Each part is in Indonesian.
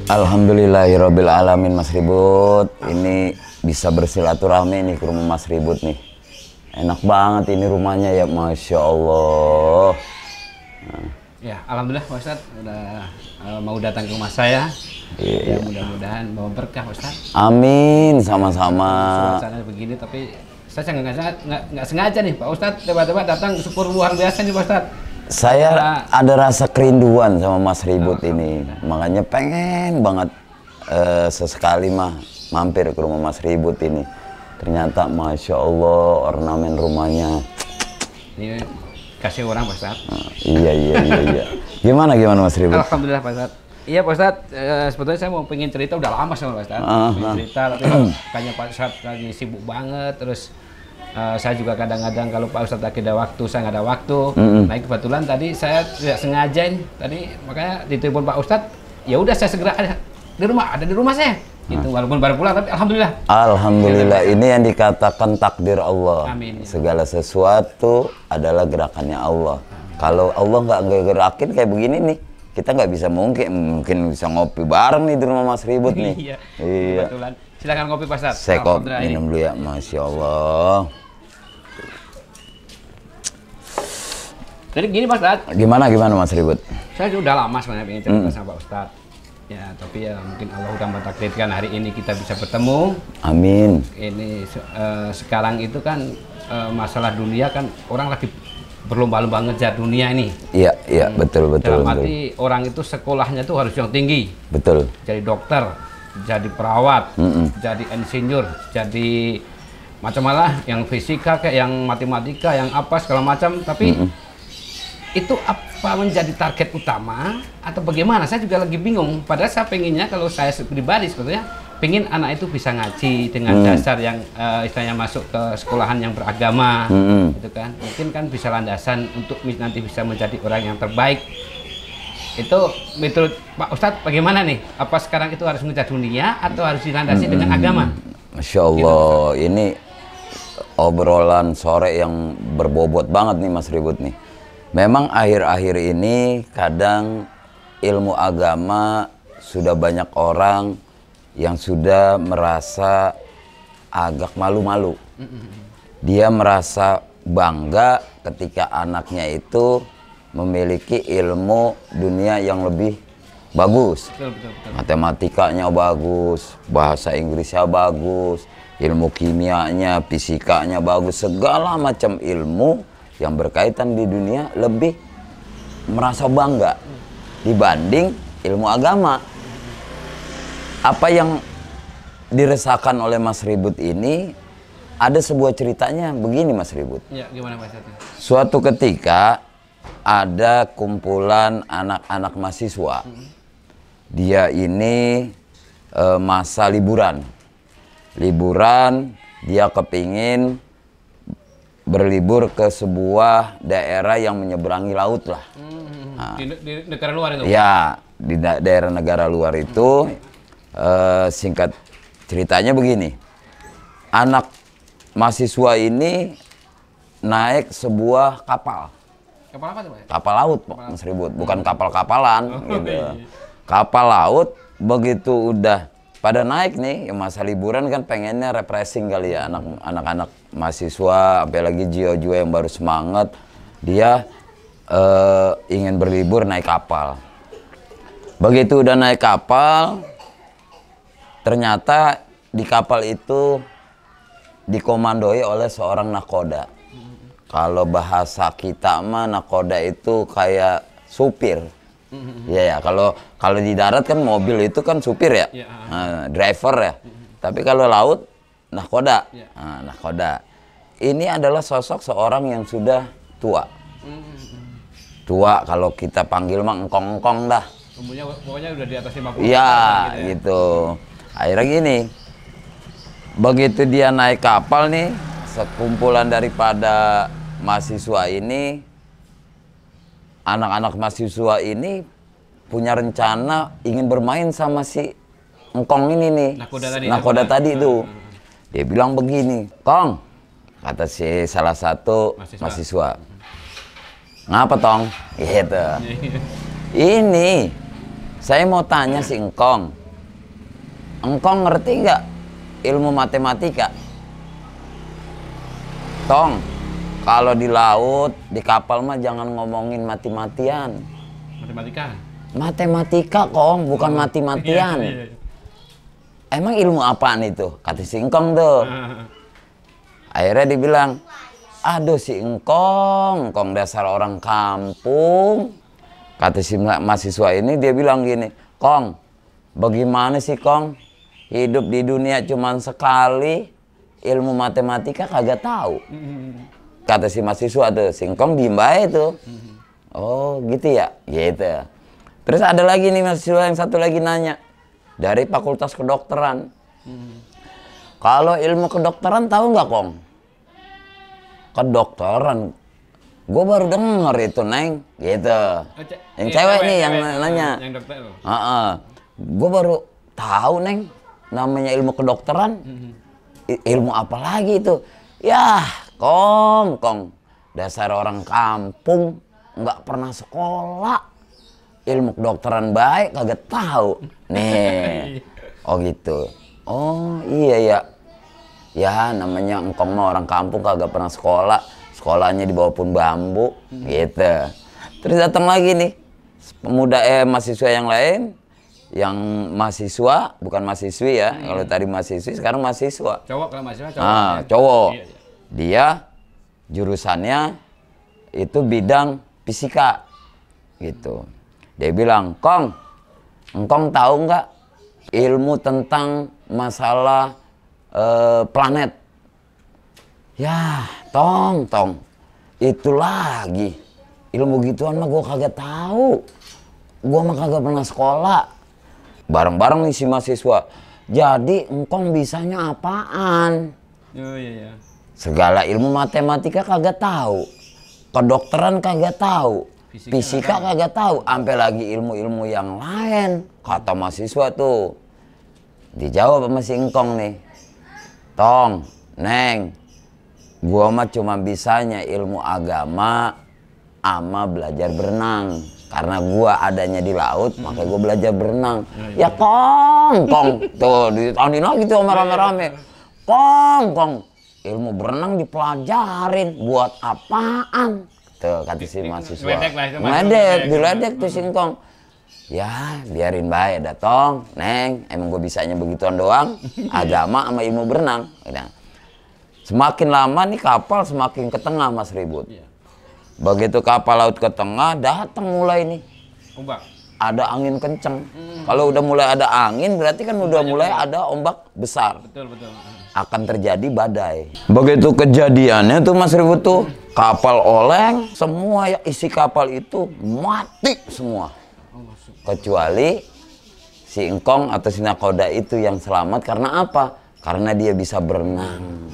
Alhamdulillahirabbil alamin Mas Ribut. Ini bisa bersilaturahmi nih ke rumah Mas Ribut nih. Enak banget ini rumahnya ya, Masya Allah. Ya, alhamdulillah Pak Ustadz udah mau datang ke rumah saya. Iya. Ya, mudah-mudahan bawa berkah Pak Ustadz. Amin, sama-sama. Suasana begini tapi saya nggak sengaja nih Pak Ustadz tiba-tiba datang syukur luar biasa nih Pak Ustadz. Saya ada rasa kerinduan sama Mas Ribut ini, makanya pengen banget sesekali mah mampir ke rumah Mas Ribut ini. Ternyata Masya Allah ornamen rumahnya. Ini kasih orang Pak Ustadz. Iya. Gimana Mas Ribut? Alhamdulillah Pak Ustadz. Iya Pak Ustadz, sebetulnya saya mau pengen cerita udah lama sama Pak Ustadz. Pengen cerita tapi kayaknya Pak Ustadz lagi sibuk banget terus. Saya juga kadang-kadang kalau Pak Ustadz lagi ada waktu, saya nggak ada waktu. Nah kebetulan tadi saya tidak sengaja ini, tadi makanya ditelepon Pak Ustadz. Ya udah saya segera ada di rumah saya. Itu walaupun baru pulang tapi alhamdulillah. Alhamdulillah ini yang dikatakan takdir Allah. Amin. Segala sesuatu adalah gerakannya Allah. Kalau Allah nggak gerakin kayak begini nih, kita nggak bisa mungkin bisa ngopi bareng nih di rumah Mas Ribut nih. Iya. Kebetulan. Silakan kopi Pak Ustadz. Saya kopi minum dulu ya, Masya Allah. Jadi gini Pak Ustadz. Gimana Mas Ribut? Saya sudah lama sebenarnya pengen cerita sama Pak Ustadz. Ya, tapi ya mungkin Allah udah mentakdirkan hari ini kita bisa bertemu. Amin. Ini sekarang itu kan masalah dunia kan orang lagi berlomba-lomba ngejar dunia ini. Iya, betul. Dalam arti orang itu sekolahnya tuh harus yang tinggi. Betul. Jadi dokter, jadi perawat, jadi insinyur, jadi macam-macam yang fisika kayak yang matematika, yang apa segala macam, tapi itu apa menjadi target utama atau bagaimana? Saya juga lagi bingung. Padahal saya pengennya kalau saya pribadi sebetulnya pengen anak itu bisa ngaji dengan dasar yang istilahnya masuk ke sekolahan yang beragama, gitu kan? Mungkin kan bisa landasan untuk nanti bisa menjadi orang yang terbaik. Itu menurut Pak Ustadz bagaimana nih? Apa sekarang itu harus mengejar dunia atau harus dilandasi dengan agama? Masya Allah, gitu, ini obrolan sore yang berbobot banget nih Mas Ribut nih. Memang akhir-akhir ini kadang ilmu agama sudah banyak orang yang sudah merasa agak malu-malu. Dia merasa bangga ketika anaknya itu memiliki ilmu dunia yang lebih bagus. Betul. Matematikanya bagus, bahasa Inggrisnya bagus, ilmu kimianya, fisikanya bagus, segala macam ilmu yang berkaitan di dunia lebih merasa bangga dibanding ilmu agama. Apa yang dirasakan oleh Mas Ribut ini ada sebuah ceritanya begini Mas Ribut. Ya, gimana Mas? Suatu ketika ada kumpulan anak-anak mahasiswa. Dia ini masa liburan. Dia kepingin berlibur ke sebuah daerah yang menyeberangi laut lah. Di negara luar itu? Ya, di daerah negara luar itu. Singkat ceritanya begini. Anak mahasiswa ini naik sebuah kapal. Kapal apa tuh Pak? Kapal laut Mas Ribut, bukan kapal-kapalan. Gitu. Kapal laut, begitu udah pada naik nih, ya masa liburan kan pengennya refreshing kali ya anak-anak mahasiswa, apalagi jiwa-jiwa yang baru semangat, dia ingin berlibur naik kapal. Begitu udah naik kapal, ternyata di kapal itu dikomandoi oleh seorang nakoda. Kalau bahasa kita mah nakoda itu kayak supir. Ya, kalau di darat kan mobil itu kan supir ya, driver ya. Tapi kalau laut, nahkoda. Nahkoda. Ini adalah sosok seorang yang sudah tua. Tua, kalau kita panggil mah engkong-engkong dah. Umurnya pokoknya udah di atas 50 Iya, tahun gitu. Akhirnya gini, begitu dia naik kapal nih, sekumpulan daripada mahasiswa ini, anak-anak mahasiswa ini punya rencana ingin bermain sama si engkong ini nih, nakoda tadi itu. Dia bilang begini, "Kong," kata si salah satu mahasiswa. "Ngapa, Tong?" Gitu. "Ini, saya mau tanya si engkong. Engkong ngerti nggak ilmu matematika? Tong, kalau di laut, di kapal mah jangan ngomongin mati-matian." Matematika? "Matematika, Kong, bukan mati-matian." Iya. "Emang ilmu apaan itu?" Kata si engkong tuh. Akhirnya dibilang, "Aduh si engkong, engkong dasar orang kampung." Kata si mahasiswa ini, dia bilang gini, "Kong, bagaimana sih Kong? Hidup di dunia cuman sekali, ilmu matematika kagak tahu." Kata si mahasiswa tuh, si engkong diem bae tuh. "Oh gitu ya?" Gitu. Terus ada lagi nih mahasiswa yang satu lagi nanya, dari Fakultas Kedokteran. "Kalau ilmu kedokteran tahu nggak, Kong?" "Kedokteran? Gue baru denger itu, Neng." Gitu. Yang cewek nih yang nanya. Yang dokter. "Gue baru tahu, Neng, namanya ilmu kedokteran." "Ilmu apa lagi itu?" "Yah, Kong, dasar orang kampung, nggak pernah sekolah. Ilmu kedokteran baik kagak tahu." Nih. Oh gitu. "Oh iya ya. Ya namanya engkong mah orang kampung kagak pernah sekolah. Sekolahnya di bawah pohon bambu." Gitu. Terus datang lagi nih pemuda mahasiswa yang lain, yang mahasiswa bukan mahasiswi ya. Kalau tadi mahasiswi, sekarang mahasiswa. Cowok kalau mahasiswa cowok. Cowok. Iya. Dia jurusannya itu bidang fisika. Gitu. Dia bilang, "Kong, engkong tahu nggak ilmu tentang masalah planet?" "Ya, Tong, itu lagi. Ilmu gituan mah gue kagak tahu. Gue mah kagak pernah sekolah." Bareng-bareng nih si mahasiswa, "Jadi engkong bisanya apaan?" Oh iya. "Segala ilmu matematika kagak tahu, kedokteran kagak tahu, fisika kagak tahu, sampai lagi ilmu-ilmu yang lain," kata mahasiswa tuh. Dijawab sama si engkong nih, "Tong, Neng, gua mah cuma bisanya ilmu agama ama belajar berenang. Karena gua adanya di laut, makanya gua belajar berenang." "Ya Kong." Tuh ditanya lagi tuh sama rame-rame. Kong, ilmu berenang dipelajarin buat apaan?" Tuh kata si mahasiswa. Diledek tuh si engkong. "Ya biarin baik dah, Tong, Neng, emang gue bisanya begituan doang, agama sama ilmu berenang." Udah. Semakin lama nih kapal semakin ke tengah, Mas Ribut. Begitu kapal laut ke tengah, datang mulai nih ombak. Ada angin kenceng. Kalau udah mulai ada angin, berarti kan udah mulai ada ombak besar. Betul. Akan terjadi badai. Begitu kejadiannya tuh Mas Ribut tuh, kapal oleng, semua yang isi kapal itu mati semua. Kecuali si engkong atau si nakoda itu yang selamat. Karena apa? Karena dia bisa berenang.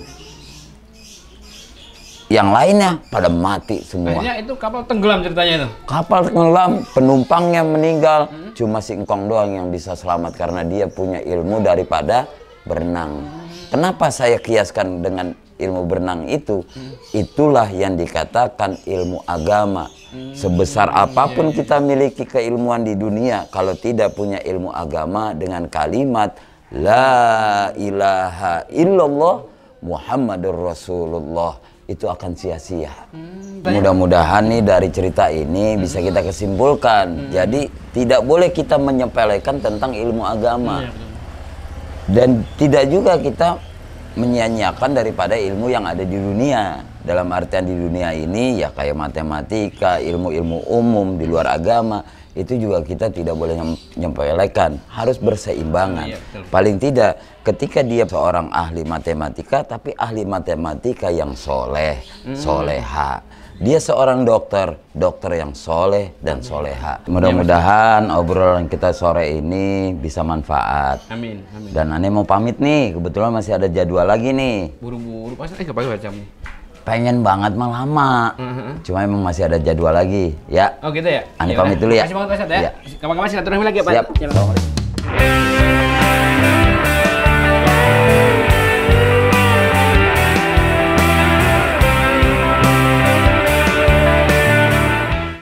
Yang lainnya pada mati semua. Akhirnya itu kapal tenggelam ceritanya itu. Kapal tenggelam, penumpangnya meninggal. Cuma si engkong doang yang bisa selamat karena dia punya ilmu daripada berenang. Kenapa saya kiaskan dengan ilmu berenang itu? Itulah yang dikatakan ilmu agama. Sebesar apapun kita miliki keilmuan di dunia, kalau tidak punya ilmu agama dengan kalimat La ilaha illallah Muhammadur Rasulullah, itu akan sia-sia. Mudah-mudahan nih dari cerita ini bisa kita kesimpulkan. Jadi tidak boleh kita menyepelekan tentang ilmu agama. Dan tidak juga kita menyia-nyiakan daripada ilmu yang ada di dunia. Dalam artian di dunia ini ya kayak matematika, ilmu-ilmu umum di luar agama, itu juga kita tidak boleh menyepelekan, harus berseimbangan. Paling tidak ketika dia seorang ahli matematika, tapi ahli matematika yang soleh, soleha. Dia seorang dokter yang soleh dan soleha. Mudah-mudahan obrolan kita sore ini bisa manfaat. Amin, amin. Dan Ane mau pamit nih, kebetulan masih ada jadwal lagi nih. Buru-buru, pas nggak pakai jam nih. Pengen banget mah lama, cuma emang masih ada jadwal lagi, ya. Oh gitu ya? Ane pamit dulu ya. Terima kasih banget Pak Ustadz ya. Iya. Kapan-kapan silaturahmi lagi ya Pak. Siap. Assalamualaikum.